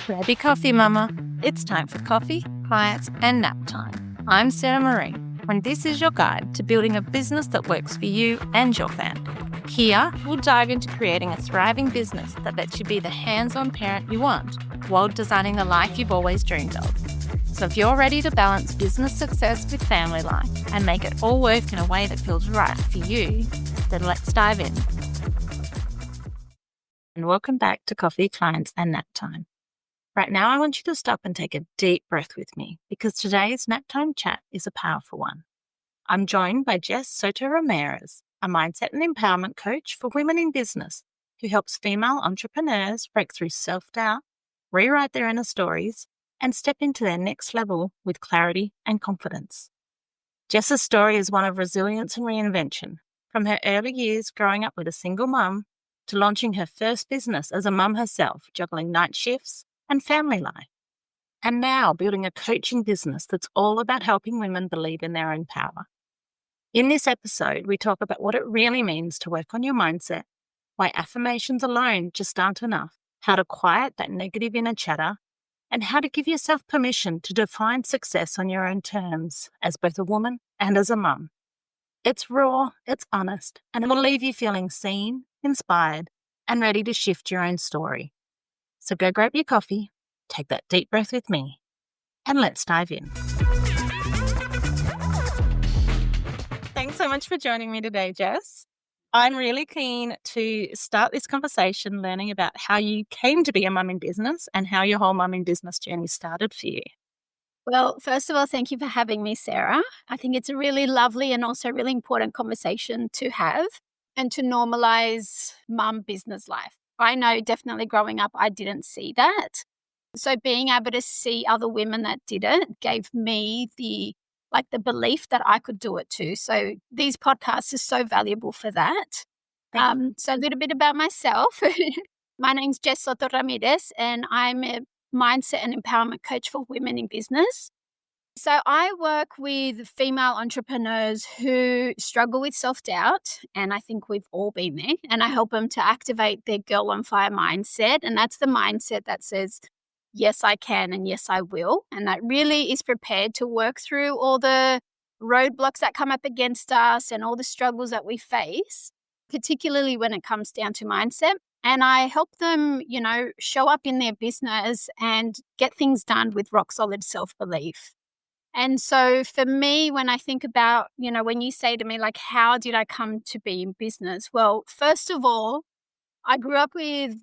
Grab your coffee, mama. It's time for coffee, clients, and nap time. I'm Sarah Marie, and this is your guide to building a business that works for you and your family. Here, we'll dive into creating a thriving business that lets you be the hands-on parent you want while designing the life you've always dreamed of. So if you're ready to balance business success with family life and make it all work in a way that feels right for you, then let's dive in. And welcome back to Coffee, Clients, and Nap Time. Right now, I want you to stop and take a deep breath with me because today's Nap Time chat is a powerful one. I'm joined by Jess Soto-Ramirez, a mindset and empowerment coach for women in business who helps female entrepreneurs break through self-doubt, rewrite their inner stories, and step into their next level with clarity and confidence. Jess's story is one of resilience and reinvention, from her early years growing up with a single mum to launching her first business as a mum herself, juggling night shifts and family life, and now building a coaching business that's all about helping women believe in their own power. In this episode, we talk about what it really means to work on your mindset, why affirmations alone just aren't enough, how to quiet that negative inner chatter, and how to give yourself permission to define success on your own terms as both a woman and as a mum. It's raw, it's honest, and it will leave you feeling seen, inspired, and ready to shift your own story. So go grab your coffee, take that deep breath with me, and let's dive in. Thanks so much for joining me today, Jess. I'm really keen to start this conversation learning about how you came to be a mum in business and how your whole mum in business journey started for you. Well, first of all, thank you for having me, Sarah. I think it's a really lovely and also really important conversation to have and to normalize mum business life. I know definitely growing up, I didn't see that. So being able to see other women that did it gave me the belief that I could do it too. So these podcasts are so valuable for that. So a little bit about myself. My name's Jess Soto-Ramirez, and I'm a mindset and empowerment coach for women in business. So I work with female entrepreneurs who struggle with self-doubt, and I think we've all been there, and I help them to activate their girl on fire mindset, and that's the mindset that says, yes, I can and yes, I will, and that really is prepared to work through all the roadblocks that come up against us and all the struggles that we face, particularly when it comes down to mindset. And I help them, show up in their business and get things done with rock solid self-belief. And so for me, when I think about, when you say to me, like, how did I come to be in business? Well, first of all, I grew up with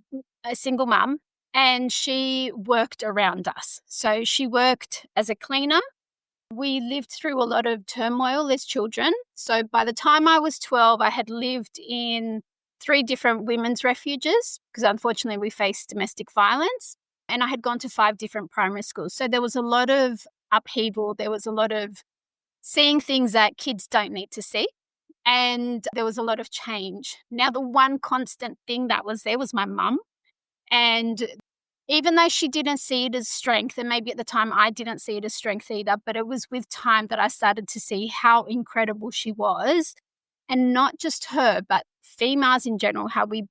a single mum and she worked around us. So she worked as a cleaner. We lived through a lot of turmoil as children. So by the time I was 12, I had lived in 3 different women's refuges because unfortunately we faced domestic violence. And I had gone to 5 different primary schools. So there was a lot of upheaval. There was a lot of seeing things that kids don't need to see. And there was a lot of change. Now, the one constant thing that was there was my mum. And even though she didn't see it as strength, and maybe at the time I didn't see it as strength either, but it was with time that I started to see how incredible she was. And not just her, but females in general, how we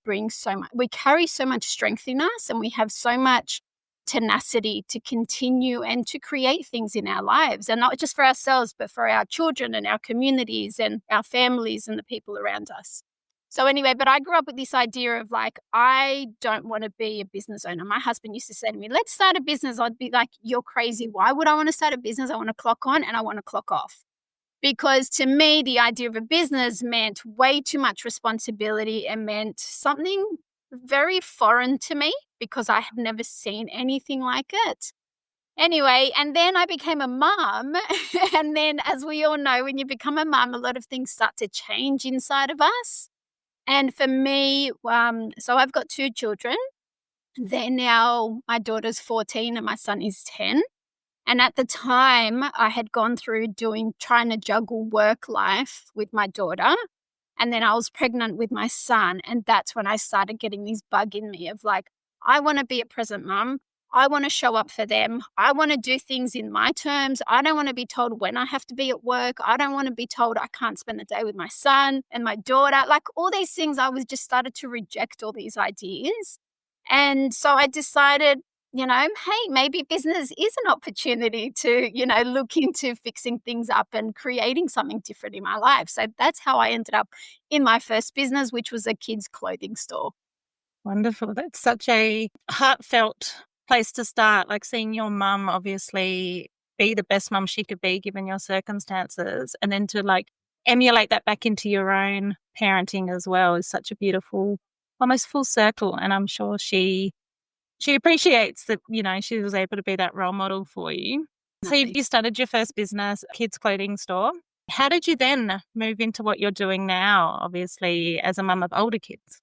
carry so much strength in us, and we have so much tenacity to continue and to create things in our lives, and not just for ourselves, but for our children and our communities and our families and the people around us. So anyway, but I grew up with this idea of I don't want to be a business owner. My husband used to say to me, let's start a business. I'd be like, you're crazy. Why would I want to start a business? I want to clock on and I want to clock off. Because to me, the idea of a business meant way too much responsibility and meant something very foreign to me because I have never seen anything like it. Anyway, and then I became a mum. And then, as we all know, when you become a mum, a lot of things start to change inside of us. And for me, so I've got 2 children. They're now, my daughter's 14 and my son is 10. And at the time, I had gone through trying to juggle work life with my daughter. And then I was pregnant with my son. And that's when I started getting this bug in me of I want to be a present mum. I want to show up for them. I want to do things in my terms. I don't want to be told when I have to be at work. I don't want to be told I can't spend the day with my son and my daughter. All these things, I was just started to reject all these ideas. And so I decided hey, maybe business is an opportunity to, look into fixing things up and creating something different in my life. So that's how I ended up in my first business, which was a kids' clothing store. Wonderful. That's such a heartfelt place to start, like seeing your mum obviously be the best mum she could be given your circumstances, and then to like emulate that back into your own parenting as well is such a beautiful, almost full circle. And I'm sure she appreciates that, she was able to be that role model for you. So you started your first business, kids clothing store. How did you then move into what you're doing now, obviously, as a mum of older kids?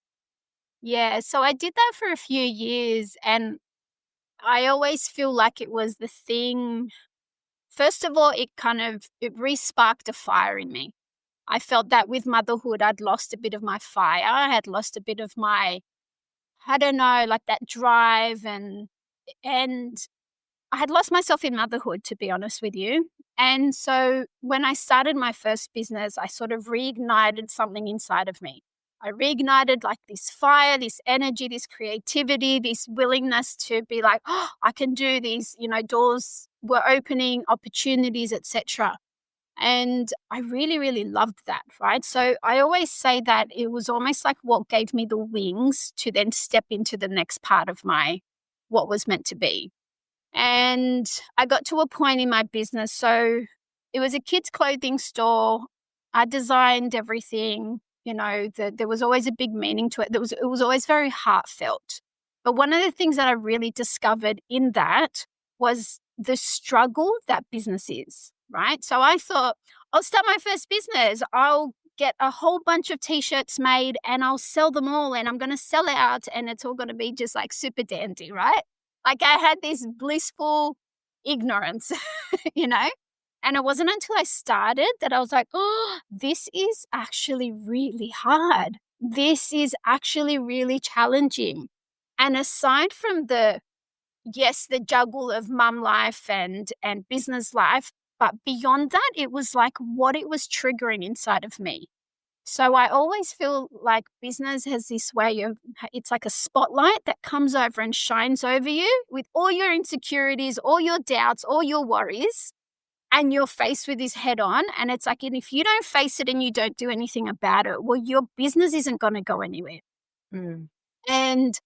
Yeah, so I did that for a few years, and I always feel like it was the thing. First of all, it re-sparked a fire in me. I felt that with motherhood, I'd lost a bit of my fire. I had lost a bit of my, I don't know, like that drive, and I had lost myself in motherhood, to be honest with you. And so when I started my first business, I sort of reignited something inside of me. I reignited like this fire, this energy, this creativity, this willingness to be like, oh, I can do these, doors were opening, opportunities, etc. And I really, really loved that, right? So I always say that it was almost like what gave me the wings to then step into the next part of what was meant to be. And I got to a point in my business. So it was a kids' clothing store. I designed everything, there was always a big meaning to it. It was always very heartfelt. But one of the things that I really discovered in that was the struggle that business is, right? So I thought, I'll start my first business. I'll get a whole bunch of t-shirts made and I'll sell them all and I'm going to sell it out and it's all going to be just like super dandy, right? Like I had this blissful ignorance, you know? And it wasn't until I started that I was like, oh, this is actually really hard. This is actually really challenging. And aside from the juggle of mum life and business life, but beyond that, it was like what it was triggering inside of me. So I always feel like business has this way of, it's like a spotlight that comes over and shines over you with all your insecurities, all your doubts, all your worries, and you're faced with this head on. And it's like, and if you don't face it and you don't do anything about it, well, your business isn't going to go anywhere. Mm. And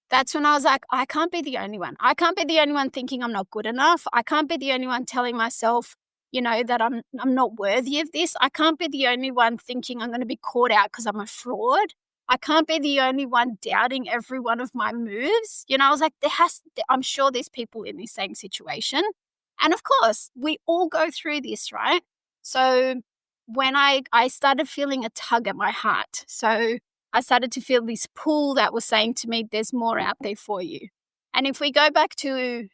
that's when I was like, I can't be the only one. I can't be the only one thinking I'm not good enough. I can't be the only one telling myself, that I'm not worthy of this. I can't be the only one thinking I'm going to be caught out because I'm a fraud. I can't be the only one doubting every one of my moves. I was like, I'm sure there's people in the same situation. And of course, we all go through this, right? So when I started feeling a tug at my heart, so I started to feel this pull that was saying to me, there's more out there for you. And if we go back to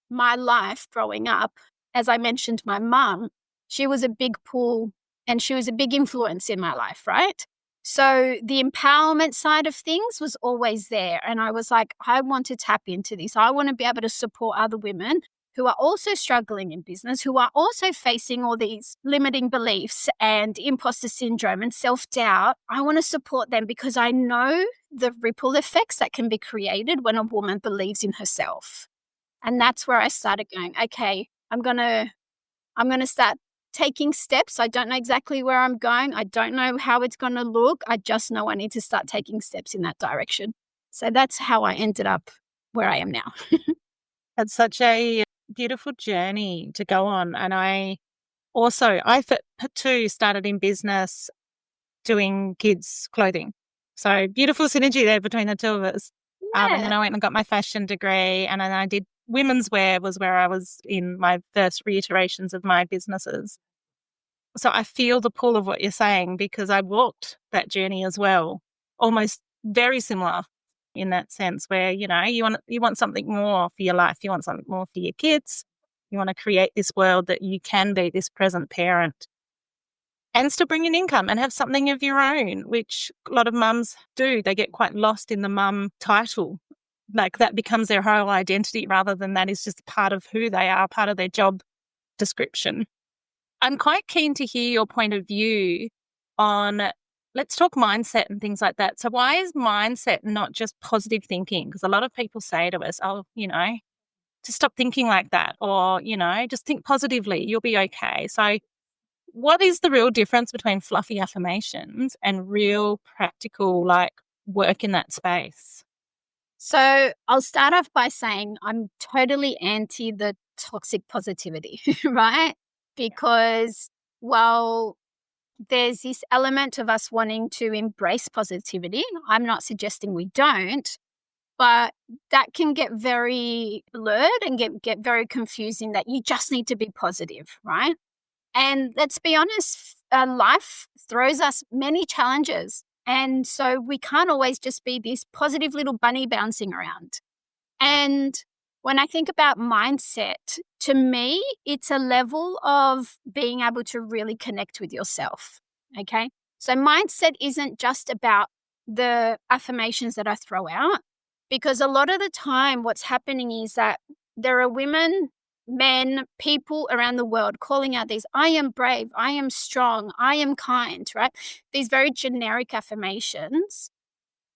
my life growing up, as I mentioned, my mum, she was a big pull and she was a big influence in my life, right? So the empowerment side of things was always there. And I was like, I want to tap into this. I want to be able to support other women who are also struggling in business, who are also facing all these limiting beliefs and imposter syndrome and self-doubt. I want to support them because I know the ripple effects that can be created when a woman believes in herself. And that's where I started going, okay, I'm going to start taking steps. I don't know exactly where I'm going. I don't know how it's going to look. I just know I need to start taking steps in that direction. So that's how I ended up where I am now. That's such a beautiful journey to go on. And I too started in business doing kids' clothing. So beautiful synergy there between the two of us. Yeah. And then I went and got my fashion degree, and then I did women's wear was where I was in my first reiterations of my businesses. So I feel the pull of what you're saying because I walked that journey as well, almost very similar in that sense where, you want something more for your life. You want something more for your kids. You want to create this world that you can be this present parent and still bring in income and have something of your own, which a lot of mums do. They get quite lost in the mum title. Like that becomes their whole identity rather than that is just part of who they are, part of their job description. I'm quite keen to hear your point of view on let's talk mindset and things like that. So why is mindset not just positive thinking? Because a lot of people say to us, oh, just stop thinking like that, or, just think positively, you'll be okay. So what is the real difference between fluffy affirmations and real practical, work in that space? So I'll start off by saying I'm totally anti the toxic positivity, right? Because while there's this element of us wanting to embrace positivity, I'm not suggesting we don't, but that can get very blurred and get very confusing that you just need to be positive, right? And let's be honest, life throws us many challenges. And so we can't always just be this positive little bunny bouncing around. And when I think about mindset, to me, it's a level of being able to really connect with yourself. Okay. So mindset isn't just about the affirmations that I throw out, because a lot of the time, what's happening is that there are women, men, people around the world calling out these, I am brave, I am strong, I am kind, right? These very generic affirmations,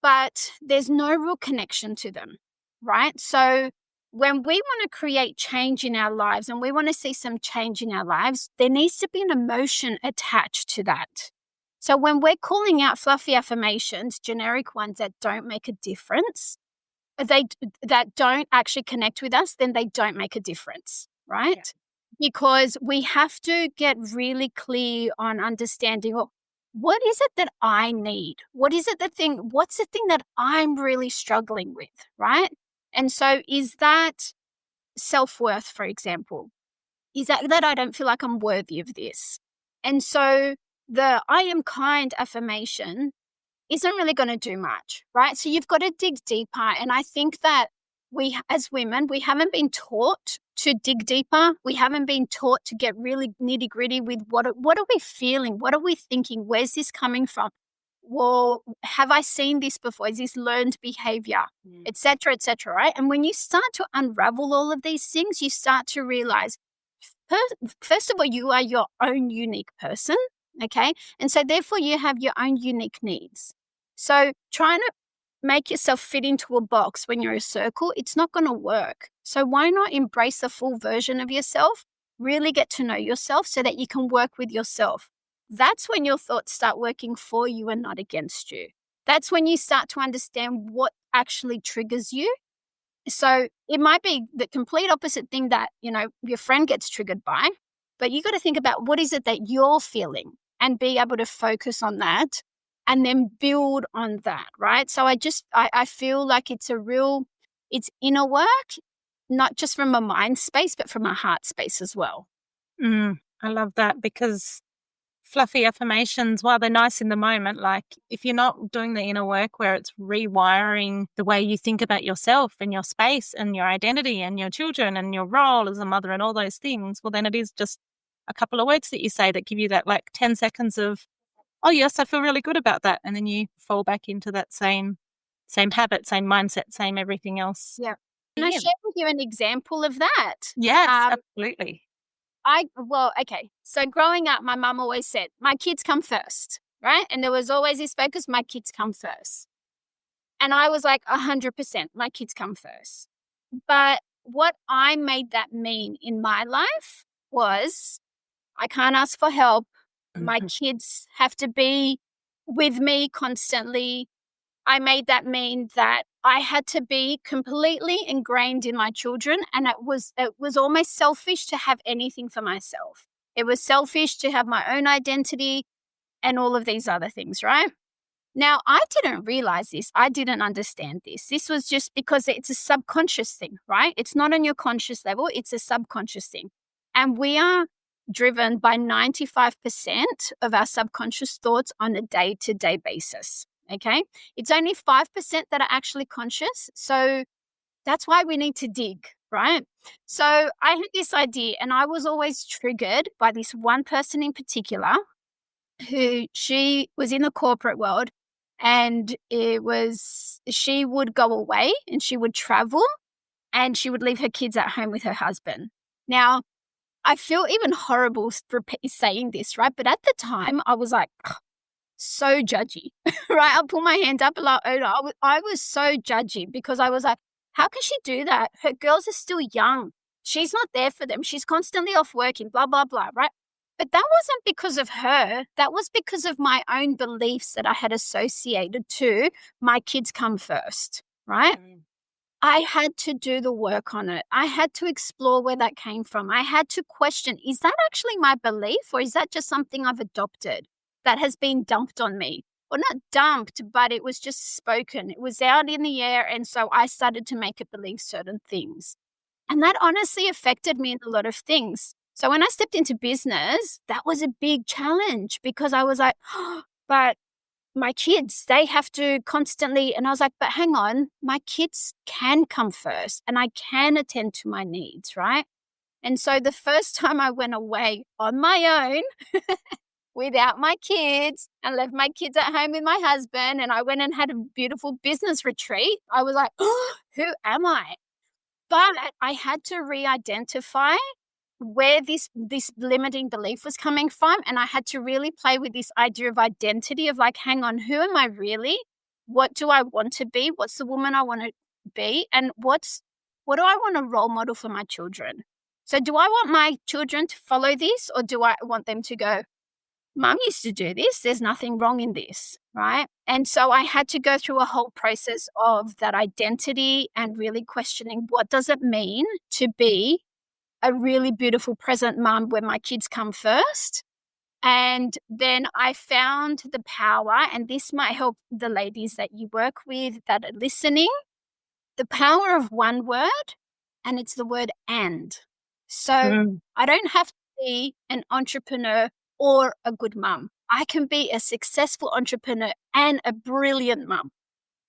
but there's no real connection to them, right? So when we want to create change in our lives and we want to see some change in our lives, there needs to be an emotion attached to that. So when we're calling out fluffy affirmations, generic ones that don't make a difference, that don't actually connect with us, then they don't make a difference, right? Yeah. Because we have to get really clear on understanding, well, what is it that I need? What's the thing that I'm really struggling with, right? And so is that self-worth, for example? Is that I don't feel like I'm worthy of this? And so the I am kind affirmation isn't really going to do much, right? So you've got to dig deeper. And I think that we, as women, we haven't been taught to dig deeper. We haven't been taught to get really nitty gritty with what are we feeling? What are we thinking? Where's this coming from? Well, have I seen this before? Is this learned behavior, et cetera, right? And when you start to unravel all of these things, you start to realize, first of all, you are your own unique person, okay? And so therefore you have your own unique needs. So trying to make yourself fit into a box when you're a circle, it's not going to work. So why not embrace the full version of yourself, really get to know yourself so that you can work with yourself? That's when your thoughts start working for you and not against you. That's when you start to understand what actually triggers you. So it might be the complete opposite thing that, your friend gets triggered by, but you got to think about what is it that you're feeling and be able to focus on that and then build on that, right? So I feel like it's inner work, not just from a mind space, but from a heart space as well. I love that, because fluffy affirmations, while they're nice in the moment, if you're not doing the inner work where it's rewiring the way you think about yourself and your space and your identity and your children and your role as a mother and all those things, well, then it is just a couple of words that you say that give you that 10 seconds of, oh yes, I feel really good about that. And then you fall back into that same habit, same mindset, same everything else. Yeah. Can I share with you an example of that? Yes, absolutely. Okay. So growing up, my mum always said, my kids come first, right? And there was always this focus, my kids come first. And I was like, 100%, my kids come first. But what I made that mean in my life was, I can't ask for help. My kids have to be with me constantly. I made that mean that I had to be completely ingrained in my children, and it was almost selfish to have anything for myself. It was selfish to have my own identity and all of these other things, right? Now, I didn't realize this. I didn't understand this. This was just because it's a subconscious thing, right? It's not on your conscious level. It's a subconscious thing. And we are driven by 95% of our subconscious thoughts on a day-to-day basis. Okay. It's only 5% that are actually conscious. So that's why we need to dig, right? So I had this idea, and I was always triggered by this one person in particular she was in the corporate world, and she would go away and she would travel and she would leave her kids at home with her husband. Now, I feel even horrible for saying this, right? But at the time I was like, so judgy, right? I'll pull my hand up a lot. I was so judgy because I was like, how can she do that? Her girls are still young. She's not there for them. She's constantly off working, blah, blah, blah, right? But that wasn't because of her. That was because of my own beliefs that I had associated to my kids come first, right? Mm. I had to do the work on it. I had to explore where that came from. I had to question, is that actually my belief or is that just something I've adopted that has been dumped on me? Or not dumped, but it was just spoken. It was out in the air. And so I started to make it believe certain things. And that honestly affected me in a lot of things. So when I stepped into business, that was a big challenge because I was like, oh, but my kids, they have to constantly, and I was like, but hang on, my kids can come first and I can attend to my needs, right? And so the first time I went away on my own without my kids and left my kids at home with my husband and I went and had a beautiful business retreat, I was like, oh, who am I? But I had to re-identify where this limiting belief was coming from, and I had to really play with this idea of identity of like, hang on, who am I really? What do I want to be? What's the woman I want to be? And what do I want to role model for my children? So do I want my children to follow this or do I want them to go, Mum used to do this, there's nothing wrong in this, right? And so I had to go through a whole process of that identity and really questioning what does it mean to be a really beautiful present mum when my kids come first. And then I found the power, and this might help the ladies that you work with that are listening, the power of one word, and it's the word and. So I don't have to be an entrepreneur or a good mum. I can be a successful entrepreneur and a brilliant mum.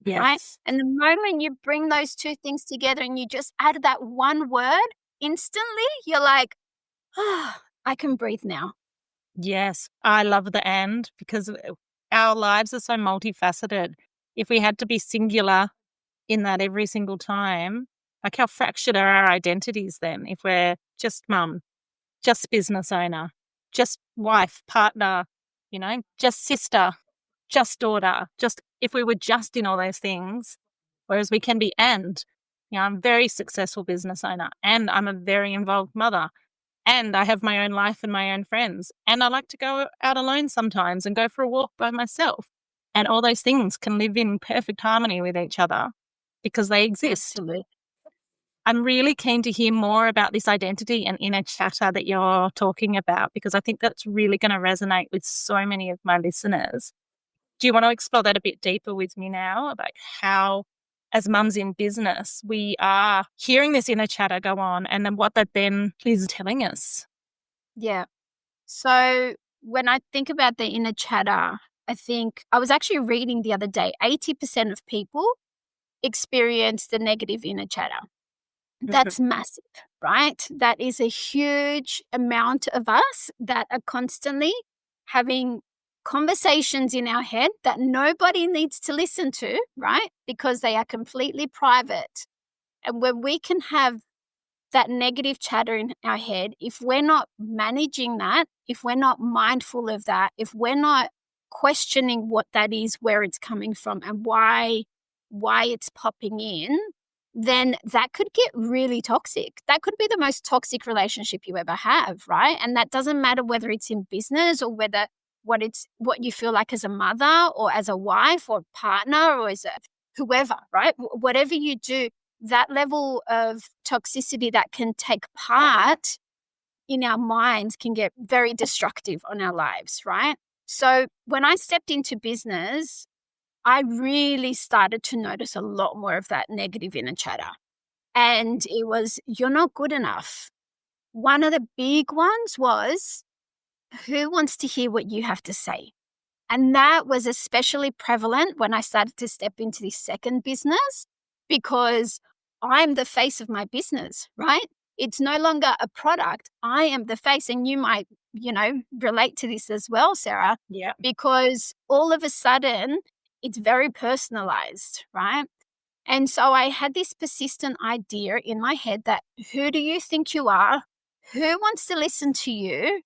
Yes. Right? And the moment you bring those two things together and you just add that one word, instantly you're like, oh, I can breathe now. Yes. I love the and because our lives are so multifaceted. If we had to be singular in that every single time, like how fractured are our identities then if we're just mum, just business owner, just wife, partner, just sister, just daughter, just if we were just in all those things, whereas we can be I'm a very successful business owner and I'm a very involved mother and I have my own life and my own friends and I like to go out alone sometimes and go for a walk by myself. And all those things can live in perfect harmony with each other because they exist. Absolutely. I'm really keen to hear more about this identity and inner chatter that you're talking about because I think that's really going to resonate with so many of my listeners. Do you want to explore that a bit deeper with me now about how, as mums in business, we are hearing this inner chatter go on and then what that then is telling us? Yeah. So when I think about the inner chatter, I think I was actually reading the other day, 80% of people experience the negative inner chatter. That's massive, right? That is a huge amount of us that are constantly having conversations in our head that nobody needs to listen to, right? Because they are completely private. And when we can have that negative chatter in our head, if we're not managing that, if we're not mindful of that, if we're not questioning what that is, where it's coming from and why it's popping in, then that could get really toxic. That could be the most toxic relationship you ever have, right? And that doesn't matter whether it's in business or whether what you feel like as a mother or as a wife or partner or as a whoever, right? Whatever you do, that level of toxicity that can take part in our minds can get very destructive on our lives, right? So when I stepped into business, I really started to notice a lot more of that negative inner chatter. And it was, you're not good enough. One of the big ones was, who wants to hear what you have to say? And that was especially prevalent when I started to step into this second business because I'm the face of my business, right? It's no longer a product. I am the face. And you might, relate to this as well, Sarah. Yeah. Because all of a sudden, it's very personalized, right? And so I had this persistent idea in my head that who do you think you are? Who wants to listen to you?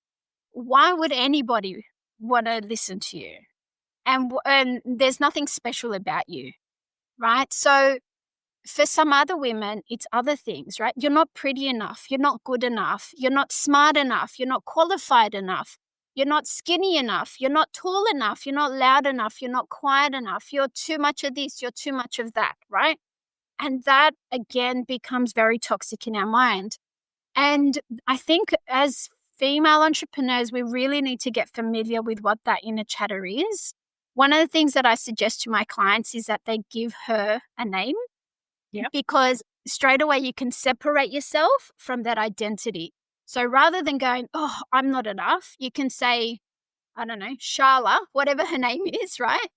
Why would anybody want to listen to you? and there's nothing special about you, right? So for some other women, it's other things, right? You're not pretty enough. You're not good enough. You're not smart enough. You're not qualified enough. You're not skinny enough. You're not tall enough. You're not loud enough. You're not quiet enough. You're too much of this. You're too much of that, right? And that, again, becomes very toxic in our mind. And I think as female entrepreneurs, we really need to get familiar with what that inner chatter is. One of the things that I suggest to my clients is that they give her a name. Yep. Because straight away you can separate yourself from that identity. So rather than going, oh, I'm not enough, you can say, I don't know, Sharla, whatever her name is, right?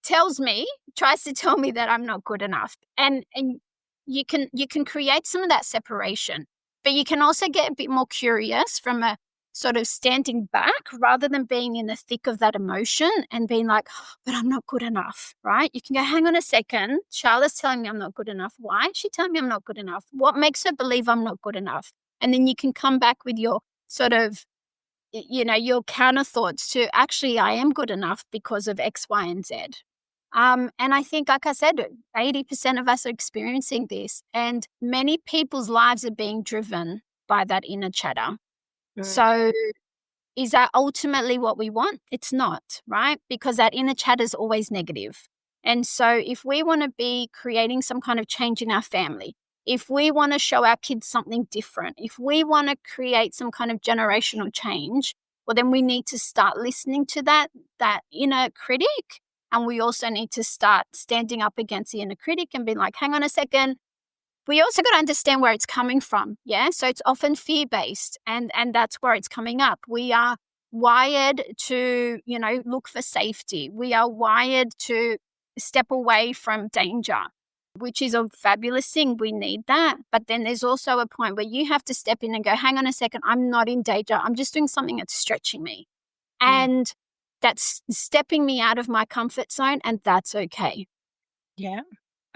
Tries to tell me that I'm not good enough. And you can create some of that separation, but you can also get a bit more curious from a sort of standing back rather than being in the thick of that emotion and being like, oh, but I'm not good enough, right? You can go, hang on a second. Charlotte's telling me I'm not good enough. Why is she telling me I'm not good enough? What makes her believe I'm not good enough? And then you can come back with your sort of, your counter thoughts to actually, I am good enough because of X, Y, and Z. And I think, like I said, 80% of us are experiencing this, and many people's lives are being driven by that inner chatter. So is that ultimately what we want? It's not, right? Because that inner chatter is always negative. And so if we want to be creating some kind of change in our family, if we want to show our kids something different, if we want to create some kind of generational change, well, then we need to start listening to that inner critic. And we also need to start standing up against the inner critic and being like, hang on a second, we also got to understand where it's coming from. Yeah. So it's often fear-based and that's where it's coming up. We are wired to, look for safety. We are wired to step away from danger, which is a fabulous thing. We need that. But then there's also a point where you have to step in and go, hang on a second, I'm not in danger. I'm just doing something that's stretching me. And that's stepping me out of my comfort zone, and that's okay. Yeah.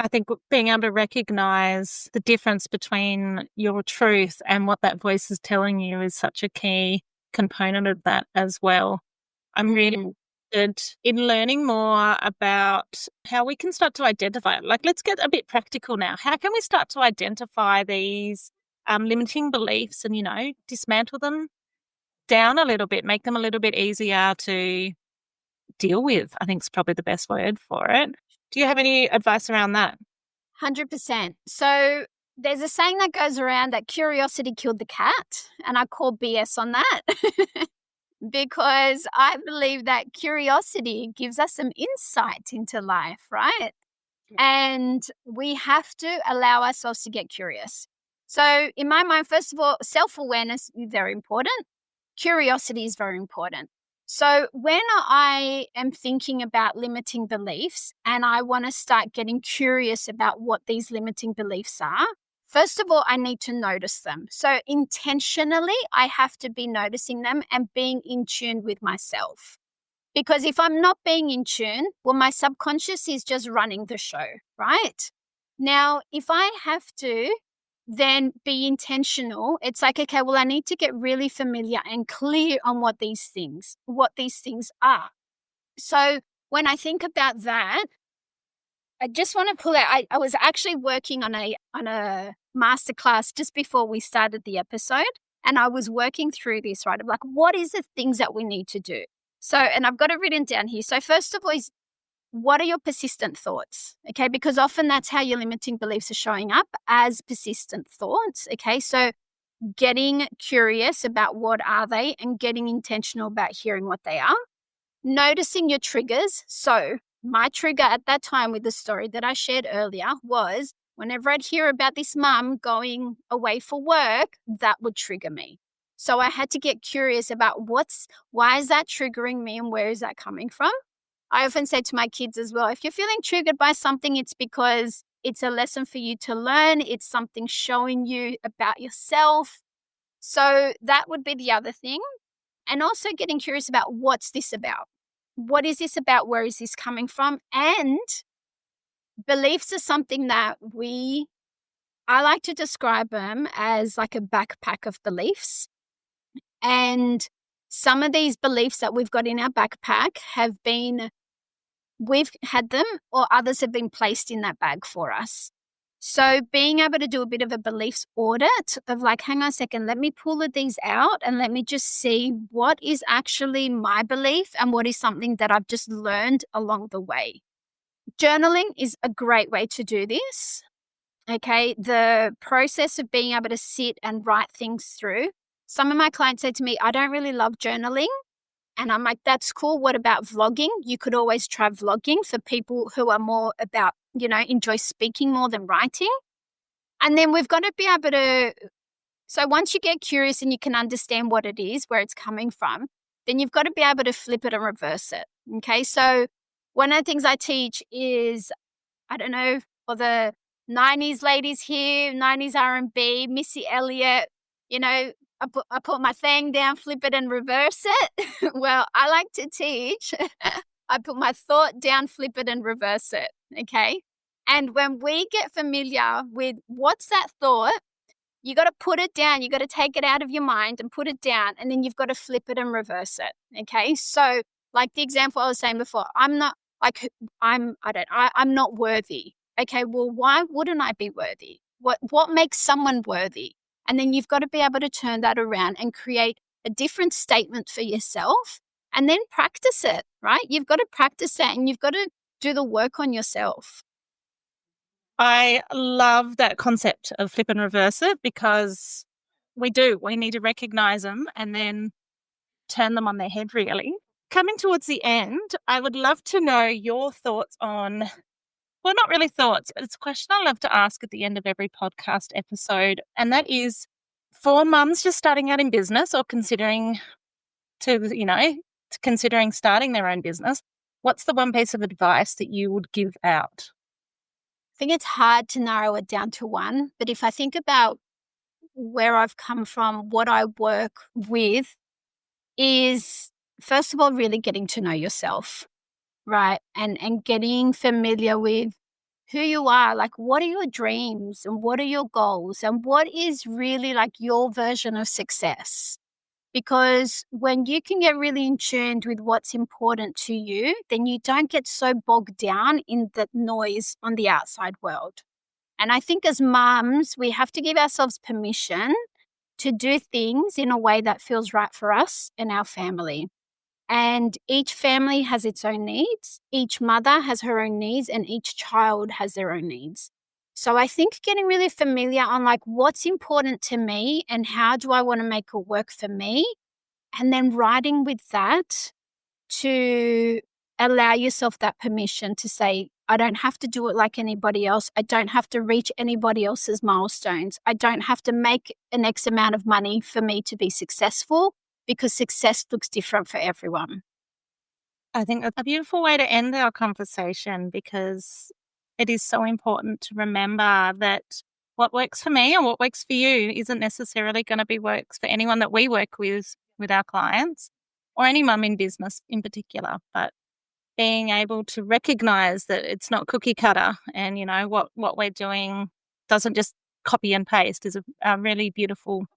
I think being able to recognize the difference between your truth and what that voice is telling you is such a key component of that as well. I'm really interested in learning more about how we can start to identify it. Like, let's get a bit practical now. How can we start to identify these limiting beliefs and, dismantle them down a little bit, make them a little bit easier to deal with? I think is probably the best word for it. Do you have any advice around that? 100%. So there's a saying that goes around that curiosity killed the cat, and I call BS on that because I believe that curiosity gives us some insight into life, right? And we have to allow ourselves to get curious. So in my mind, first of all, self-awareness is very important. Curiosity is very important. So when I am thinking about limiting beliefs and I want to start getting curious about what these limiting beliefs are, first of all, I need to notice them. So intentionally, I have to be noticing them and being in tune with myself. Because if I'm not being in tune, well, my subconscious is just running the show, right? Now, if I have to then be intentional, it's like, okay, well, I need to get really familiar and clear on what these things are. So when I think about that, I just want to pull out, I was actually working on a masterclass just before we started the episode. And I was working through this, right? I'm like, what is the things that we need to do? So, and I've got it written down here. So first of all is, what are your persistent thoughts? Okay, because often that's how your limiting beliefs are showing up, as persistent thoughts. Okay, so getting curious about what are they and getting intentional about hearing what they are. Noticing your triggers. So my trigger at that time with the story that I shared earlier was whenever I'd hear about this mum going away for work, that would trigger me. So I had to get curious about why is that triggering me and where is that coming from? I often say to my kids as well, if you're feeling triggered by something, it's because it's a lesson for you to learn. It's something showing you about yourself. So that would be the other thing. And also getting curious about, what's this about? What is this about? Where is this coming from? And beliefs are something that I like to describe them as like a backpack of beliefs. And some of these beliefs that we've got in our backpack have been we've had them or others have been placed in that bag for us. So being able to do a bit of a beliefs audit of like, hang on a second, let me pull these out and let me just see what is actually my belief and what is something that I've just learned along the way. Journaling is a great way to do this. Okay, the process of being able to sit and write things through. Some of my clients say to me, I don't really love journaling. And I'm like, that's cool. What about vlogging? You could always try vlogging for people who are more about, enjoy speaking more than writing. And then we've got to be able to, so once you get curious and you can understand what it is, where it's coming from, then you've got to be able to flip it and reverse it. Okay, so one of the things I teach is, I don't know, for the 90s ladies here, 90s R&B, Missy Elliott, I put my thing down, flip it and reverse it. Well, I like to teach. I put my thought down, flip it and reverse it. Okay. And when we get familiar with what's that thought, you got to put it down. You got to take it out of your mind and put it down. And then you've got to flip it and reverse it. Okay. So like the example I was saying before, I'm not worthy. Okay. Well, why wouldn't I be worthy? What makes someone worthy? And then you've got to be able to turn that around and create a different statement for yourself and then practice it, right? You've got to practice that and you've got to do the work on yourself. I love that concept of flip and reverse it because we need to recognize them and then turn them on their head, really. Coming towards the end, I would love to know your thoughts on, well, not really thoughts, but it's a question I love to ask at the end of every podcast episode. And that is for mums just starting out in business or considering starting their own business, what's the one piece of advice that you would give out? I think it's hard to narrow it down to one, but if I think about where I've come from, what I work with is, first of all, really getting to know yourself, right? And getting familiar with who you are, like what are your dreams and what are your goals and what is really like your version of success. Because when you can get really in tune with what's important to you, then you don't get so bogged down in the noise on the outside world. And I think as mums, we have to give ourselves permission to do things in a way that feels right for us and our family. And each family has its own needs. Each mother has her own needs and each child has their own needs. So I think getting really familiar on like what's important to me and how do I want to make it work for me, and then writing with that to allow yourself that permission to say, I don't have to do it like anybody else. I don't have to reach anybody else's milestones. I don't have to make an X amount of money for me to be successful, because success looks different for everyone. I think that's a beautiful way to end our conversation, because it is so important to remember that what works for me and what works for you isn't necessarily going to be works for anyone that we work with our clients or any mum in business in particular. But being able to recognize that it's not cookie cutter and, what we're doing doesn't just copy and paste is a really beautiful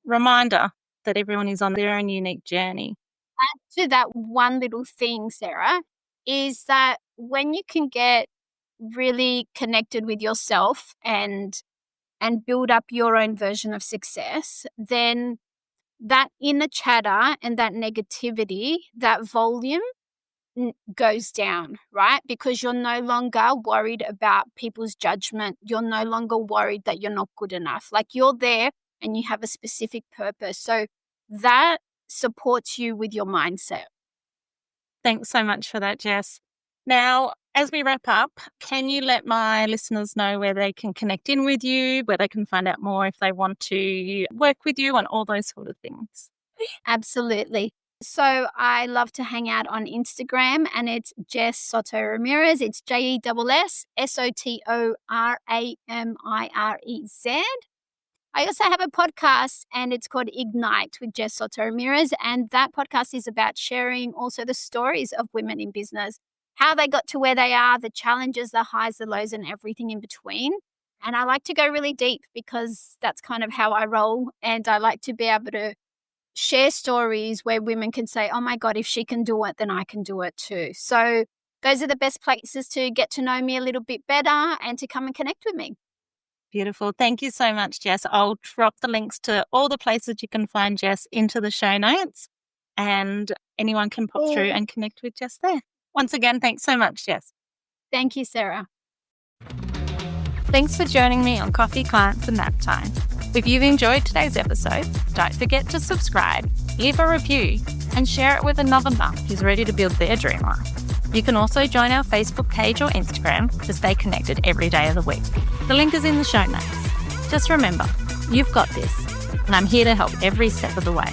reminder that everyone is on their own unique journey. Add to that one little thing, Sarah, is that when you can get really connected with yourself and build up your own version of success, then that inner chatter and that negativity, that volume goes down, right? Because you're no longer worried about people's judgment. You're no longer worried that you're not good enough. Like you're there and you have a specific purpose. So that supports you with your mindset. Thanks so much for that, Jess. Now, as we wrap up, can you let my listeners know where they can connect in with you, where they can find out more if they want to work with you and all those sort of things? Absolutely. So I love to hang out on Instagram and it's Jess Soto-Ramirez. It's JessSotoRamirez. I also have a podcast and it's called Ignite with Jess Soto-Ramirez. And that podcast is about sharing also the stories of women in business, how they got to where they are, the challenges, the highs, the lows, and everything in between. And I like to go really deep because that's kind of how I roll. And I like to be able to share stories where women can say, oh my God, if she can do it, then I can do it too. So those are the best places to get to know me a little bit better and to come and connect with me. Beautiful. Thank you so much, Jess. I'll drop the links to all the places you can find Jess into the show notes, and anyone can pop through and connect with Jess there. Once again, thanks so much, Jess. Thank you, Sarah. Thanks for joining me on Coffee, Clients and Naptime. If you've enjoyed today's episode, don't forget to subscribe, leave a review, and share it with another mum who's ready to build their dream life. You can also join our Facebook page or Instagram to stay connected every day of the week. The link is in the show notes. Just remember, you've got this, and I'm here to help every step of the way.